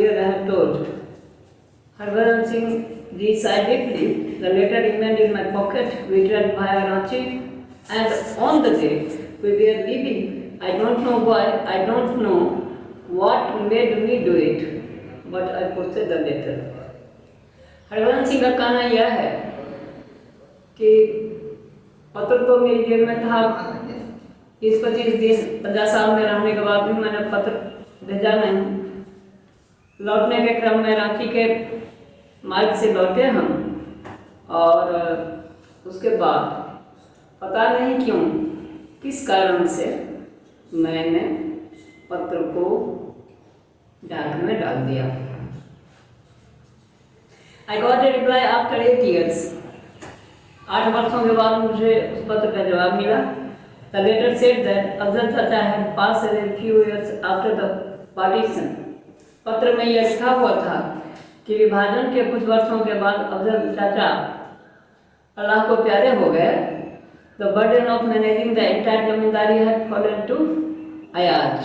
earlier I have told, Harbhajan Singh ji, I did leave. The letter remained in my pocket. We traveled via Ranchi, and on the day we were leaving, I don't know why, I don't know what made me do it, but I posted the letter. Harbhajan Singh का कहना यह है कि पत्र तो मेरी जेब में था। 20-25 दिन 50 साल में रहने के बाद भी मैंने पत्र भेजा नहीं। लौटने के क्रम में रांची के मार्ग से लौटे हम, और उसके बाद पता नहीं क्यों, किस कारण से मैंने पत्र को डाक में डाल दिया। I got a reply after 8 years. 8 वर्षों के बाद मुझे उस पत्र का जवाब मिला। The letter said that Afzal चाचा had passed away a few years after the partition. पत्र में यह लिखा हुआ था कि विभाजन के कुछ वर्षों के बाद अफजल चाचा अल्लाह को प्यारे हो गए। The burden of managing the entire zamindari had fallen to Ayaz,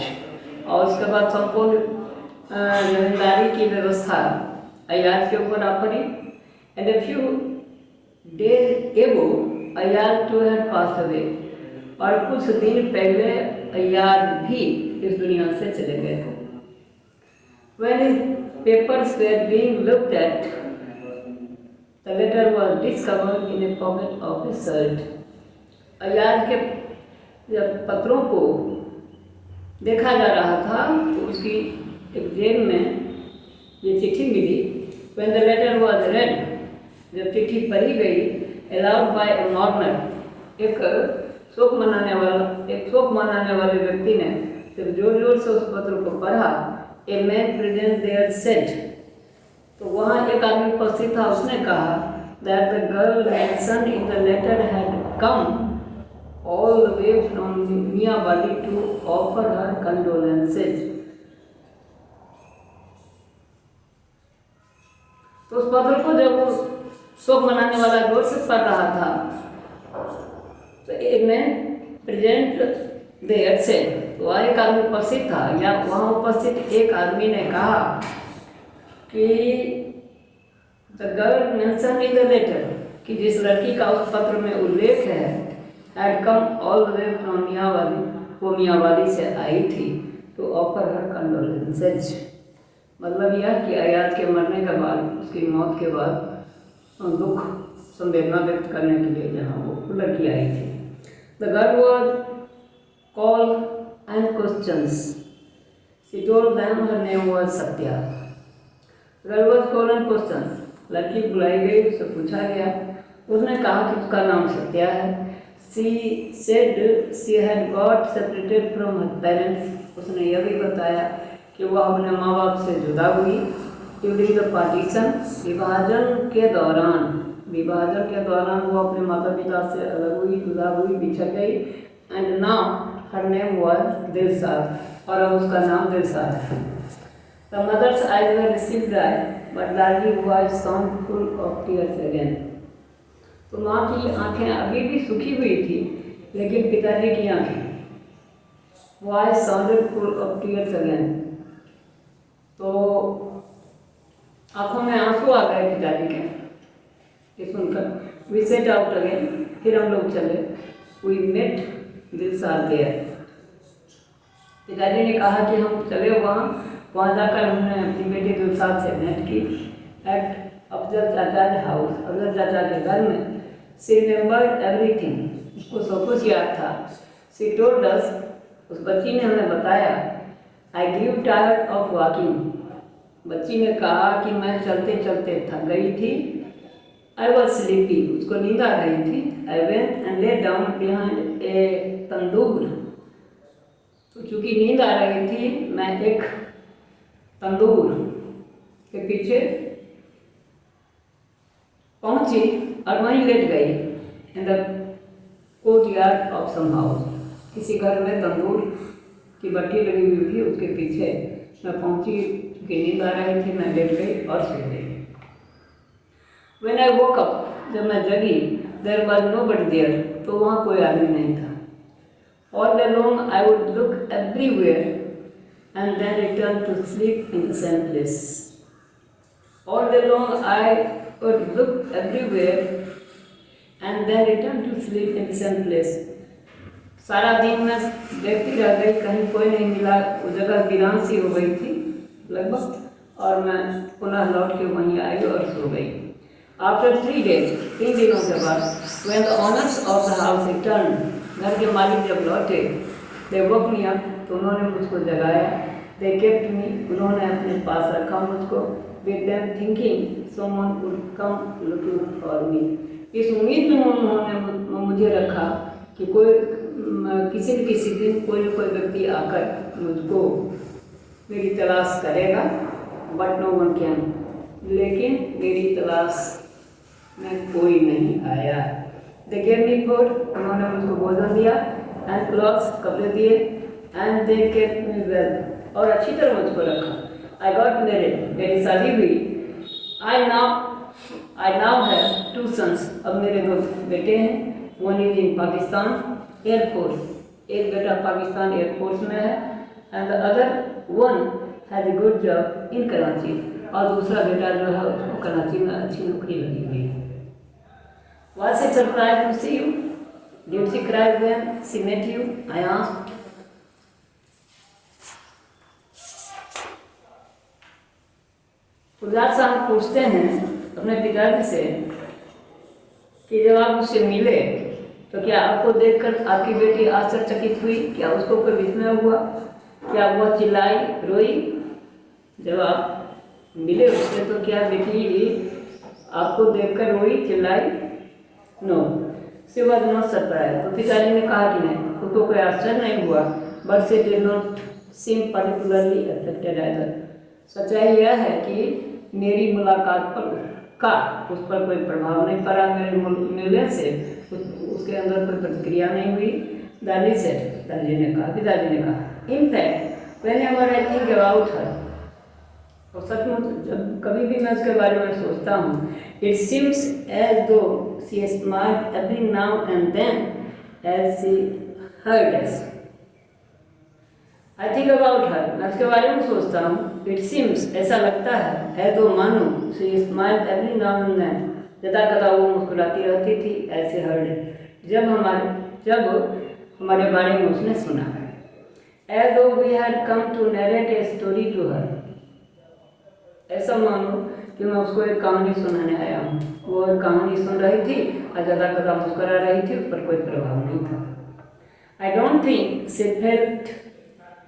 और उसके बाद संपूर्ण जमींदारी की व्यवस्था अयाज के ऊपर आ पड़ी। And a few days ago Ayaz too had passed away, और कुछ दिन पहले अयाज भी इस दुनिया से चले गए थे। When his papers were being looked at, the letter was discovered in a pocket of his shirt. Ayaz के जब पत्रों को देखा जा रहा था तो उसकी एक जेब में ये चिट्ठी मिली। When the letter was read, जब चिट्ठी पढ़ी गई, aloud by a mourner, एक शोक मनाने वाले व्यक्ति ने जब जोर जोर से उस पत्र को पढ़ा, a man present there said, तो वहाँ एक आदमी उपस्थित था, उसने कहा that the girl mentioned in the letter had come all the way from Miawali to offer her condolences. तो उस पत्र को जब वो शोक मनाने वाला जोर से पढ़ रहा था तो एक मैन प्रेजेंट देयर से, तो वहाँ एक आदमी उपस्थित था, या वहाँ उपस्थित एक आदमी ने कहा कि the girl mention in the letter, कि जिस लड़की का उस पत्र में उल्लेख है, had come all the way from Mianwali, वो मियावाली से आई थी, तो ऑफर हर कंडोलेंसेज। मतलब यह कि अयाज के मरने के बाद, उसकी मौत के बाद दुख संवेदना व्यक्त करने के लिए यहाँ वो लड़की आई थी। The girl was called and questions, she told them her name was Satya. Girl was called and questions, लड़की बुलाई गई, उससे पूछा गया, उसने कहा कि उसका नाम सत्या है। She said she had got separated from her parents, उसने यह भी बताया कि वह अपने माँ बाप से जुदा हुई। ड्यूरिंग द पार्टीशन, विभाजन के दौरान वो अपने माता पिता से अलग हुई, जुदा हुई, बिछड़ गई। And now her name was Dilshad, और अब उसका नाम दिलशाद है। The mother's eyes were received dry but largely was sound full of tears again. तो माँ की आंखें अभी भी सूखी हुई थी, लेकिन पिताजी की आंखें was sounded full of tears again, तो आंखों में आंसू आ गए पिताजी के ये सुनकर। वी सेट आउट अगेन, फिर हम लोग चले। वी मेट दिलशाद देयर, पिताजी ने कहा कि हम चले वहाँ जाकर हमने अपनी बेटी दिलशाद से भेंट की। एट अफजल चाचा हाउस, अफजल चाचा के घर में। शी रिमेंबर्ड एवरीथिंग, उसको सब कुछ याद था। शी टोल्ड अस, उस बच्ची ने हमें बताया, आई ग्रू टायर्ड ऑफ वॉकिंग, बच्ची ने कहा कि मैं चलते चलते थक गई थी। आई वॉज स्लीपी, उसको नींद आ रही थी। I went and lay down behind a tandoor, तो चूँकि नींद आ रही थी, मैं एक तंदूर के पीछे पहुंची और वहीं लेट गई। In the courtyard of some house, किसी घर में तंदूर की भट्टी लगी हुई थी, उसके पीछे मैं पहुंची, चूँकि नींद आ रही थी, मैं लेट गई और सो गई। When I woke up, जब मैं जगी, there was nobody there, तो वहाँ कोई आदमी नहीं था। All day long I would look everywhere, and then returned to sleep in the same place. All day long I would look everywhere and then return to sleep in the same place. सारा दिन मैं देखती रह गई, कहीं कोई नहीं मिला, वो जगह वीरान सी हो गई थी लगभग, और मैं पुनः लौट के वहीं आई और सो गई. After 3 days, 3 दिनों के बाद, when the owners of the house returned, घर के मालिक जब लौटे, they woke me up, तो उन्होंने मुझको जगाया. They kept me, उन्होंने अपने पास रखा मुझको, with them thinking someone would come looking for me. इस उम्मीद में उन्होंने मुझे रखा कि कोई किसी न किसी दिन कोई न कोई व्यक्ति आकर मुझको मेरी तलाश करेगा. बट नो वन कैम, लेकिन मेरी तलाश में कोई नहीं आया. दे गेव मी फूड, उन्होंने मुझको भोजन दिया, एंड क्लॉथ्स, कपड़े दिए, and they kept me well, और अच्छी तरह मुझको रखा. आई गॉट मैरिड, मेरी शादी हुई. आई नाउ हैव 2 sons, अब मेरे 2 बेटे हैं. One is in Pakistan air force, एक बेटा पाकिस्तान एयरफोर्स में है, and the other one has a good job in Karachi, और दूसरा बेटा जो है उसको कराची में अच्छी नौकरी लगी हुई है. Was she surprised to see you? Did she cry when she met you? I asked. गुलजार साहब पूछते हैं अपने पिताजी से कि जब आप उससे मिले तो क्या आपको देखकर आपकी बेटी आश्चर्यचकित हुई? क्या उसको कोई विस्मय हुआ? क्या वह चिल्लाई, रोई? जब आप मिले उससे तो क्या बेटी आपको देखकर रोई, चिल्लाई? No, she was not surprised. तो पिताजी ने कहा कि नहीं, उसको कोई आश्चर्य नहीं हुआ. But she did not seem particularly affected either. सच्चाई यह है कि मेरी मुलाकात पर उस पर कोई प्रभाव नहीं पड़ा. मेरे मिलने से उसके अंदर कोई प्रतिक्रिया नहीं हुई. दादी से, दादी ने कहा, पिताजी ने कहा, in fact whenever I think about हर, और सचमुच जब कभी भी मैं उसके बारे में सोचता हूँ, it seems as though she smiled every now and then as she heard us. I think about her, मैं उसके बारे में सोचता हूँ. इट सीम्स, ऐसा लगता है तो मानो, she smiled every now and then, यदा कदा वो मुस्कुराती रहती थी, ऐसे हर्ड, जब हमारे बारे में उसने सुना. As though we had come to narrate a story to her, ऐसा मानो कि मैं उसको एक कहानी सुनाने आया हूँ. वो एक कहानी सुन रही थी और यदा कदा मुस्कुरा रही थी, उस पर कोई प्रभाव नहीं था. I don't think she felt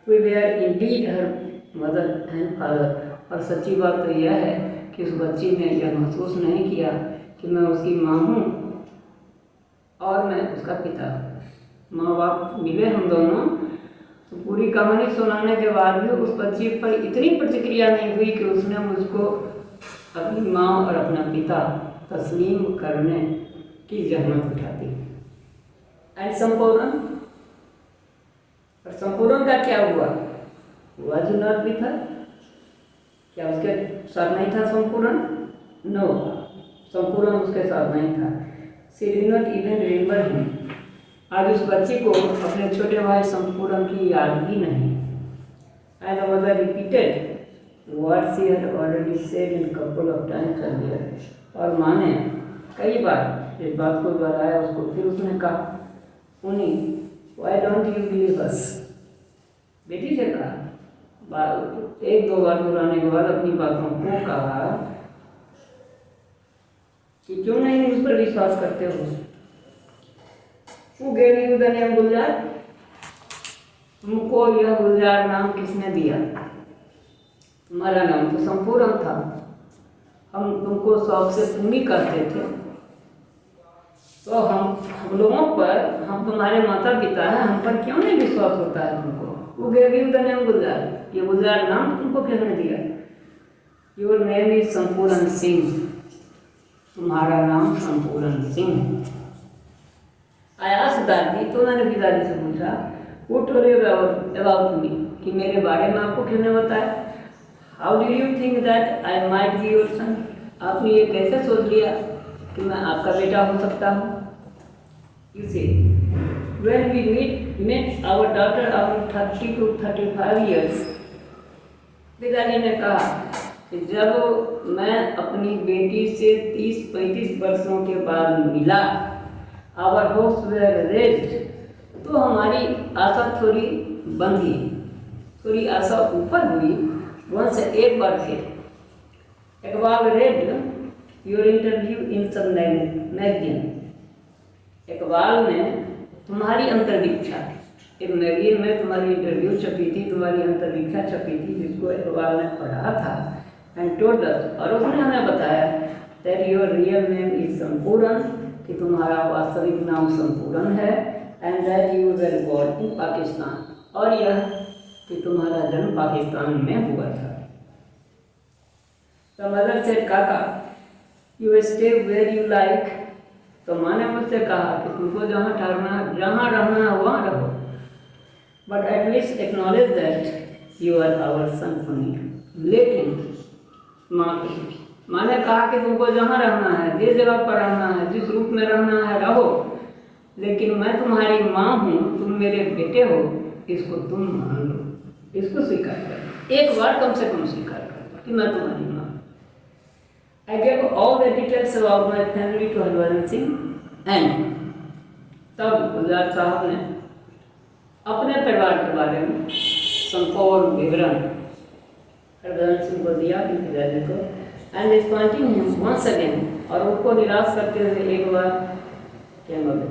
we were indeed her mother and father. और सच्ची बात तो यह है कि उस बच्ची ने यह महसूस नहीं किया कि मैं उसकी माँ हूँ और मैं उसका पिता हूँ. माँ बाप मिले हम दोनों, तो पूरी कहानी सुनाने के बाद भी उस बच्ची पर इतनी प्रतिक्रिया नहीं हुई कि उसने मुझको अपनी माँ और अपना पिता तस्लीम करने की जहमत उठाती. एंड संपूर्ण, और संपूर्ण का क्या हुआ? Was you not with her? क्या उसके साथ नहीं था संपूर्ण? नो, संपूर्ण उसके साथ नहीं था. She did not even remember him. आज उस बच्ची को अपने छोटे भाई संपूर्ण की याद भी नहीं. And the mother repeated what she had already said in couple of times earlier. और माँ ने कई बार इस बात को दोहराया उसको. फिर उसने कहा, उन्हीं, why don't you believe us? बेटी से कहा, 1-2 बार दोहराने के बाद अपनी बातों को कहा कि क्यों नहीं मुझ पर विश्वास करते हो? Who gave you the name गुलजार? तुमको यह गुलजार नाम किसने दिया? तुम्हारा नाम तो संपूर्ण था. हम तुमको शौक से तुम ही कहते थे. तो हम लोगों पर, हम तुम्हारे माता पिता हैं, हम पर क्यों नहीं विश्वास होता है तुमको? Who gave you the name गुलजार? ये गुलजार नाम तुमको किसने दिया? Your name is संपूर्ण सिंह. तुम्हारा नाम संपूर्ण सिंह. आया दादी, तो मैंने पिताजी से पूछा, वो टोले अबाउट मी, कि मेरे बारे में आपको किसने बताया? How do you think that I might be your son? आपने ये कैसे सोच लिया कि मैं आपका बेटा हो सकता हूँ? यू से when we met our daughter after 30 to 35 years, पिताजी ने कहा कि जब मैं अपनी बेटी से 30-35 वर्षों के बाद मिला, आवर होप्स वेर रेज्ड, तो हमारी आशा थोड़ी बंधी, थोड़ी आशा ऊपर हुई। वंस एक बार फिर Iqbal read your interview in some magazine, Iqbal ने तुम्हारी अंतर्वीक्षा, एक मैगजीन में तुम्हारी इंटरव्यू छपी थी, तुम्हारी अंतर्वीक्षा छपी थी, जिसको इकबाल ने पढ़ा था। एंड टोल्ड अस, और उसने हमें बताया that your real name is Sampooran, कि तुम्हारा वास्तविक नाम संपूर्ण है। And that you were born in Pakistan, और यह कि तुम्हारा जन्म पाकिस्तान में हुआ था। The mother said, Kaka you stay where you like, तो माँ ने मुझसे कहा कि तुमको जहाँ रहना है वहाँ रहो, but at least acknowledge that you are our son funny. लेकिन माँ ने कहा कि तुमको जहाँ रहना है, जिस जगह पर रहना है, जिस रूप में रहना है रहो, लेकिन मैं तुम्हारी माँ हूँ, तुम मेरे बेटे हो, इसको तुम मान लो, इसको स्वीकार करो, एक बार कम से कम स्वीकार करो कि मैं तुम्हारी माँ। I gave all the details about my family to Harbhajan Singh and तब गुलजार साहब ने अपने परिवार के बारे में संपूर्ण विवरण हरभजन सिंह को दिया, पिताजी को, and disappointing him once again, और उनको निराश करते हुए एक बार क्या बोले,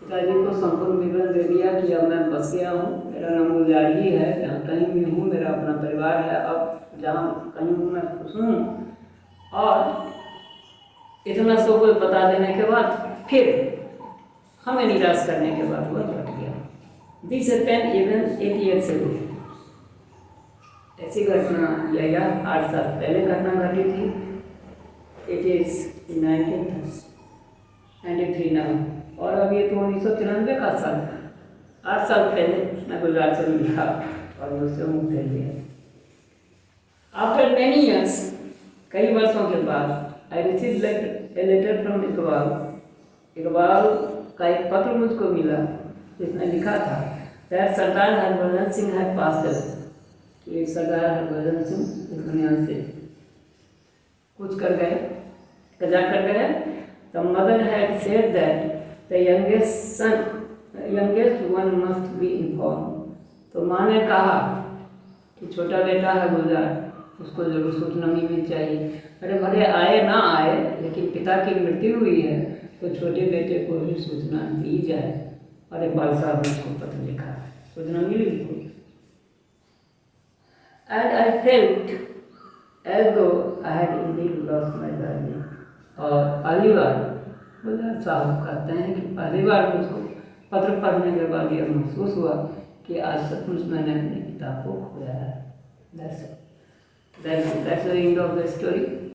पिताजी को संपूर्ण विवरण दे दिया कि अब मैं बस गया हूँ, मेरा नाम गुलजार ही है, जहाँ कहीं भी हूँ मेरा अपना परिवार है, अब जहाँ कहीं हूँ मैं खुश हूँ। और इतना सब कुछ बता देने के बाद फिर हमें निराश करने के बाद वह लौट गया। This happened even 8 years ago, ऐसी घटना यह 8 साल पहले घटना घटी थी। इट इज़ 1993 नाउ, और अब ये तो 1993 का साल था। 8 साल पहले मैं गुलजार से मिला और मुझसे मुँह फेर लिया। आफ्टर मैनी ईयर्स, कई वर्षों के बाद, I receive a letter from Iqbal, Iqbal का एक पत्र मुझको मिला जिसमें लिखा था दैट सरदार हरभजन सिंह है पास, कि सरदार हरभजन सिंह इस दुनिया से कुछ कर गए, कजा कर गए। The mother had said that the youngest one must be inform, तो माँ ने कहा कि छोटा बेटा है गुलजार, उसको जरूर सूचना मिलनी चाहिए। अरे भले आए ना आए, लेकिन पिता की मृत्यु हुई है तो छोटे बेटे को भी सूचना दी जाए। और इकबाल साहब ने उसको पत्र लिखा, सूचना मिली उनको। एंड आई फेल्ट एज दो I had Indeed lost my darling, और पहली बार गुलजार साहब कहते हैं कि पहली बार मुझको पत्र पढ़ने के बाद यह महसूस हुआ कि आज सचमुच मैंने अपने पिता को खोया है। That's the end of the story.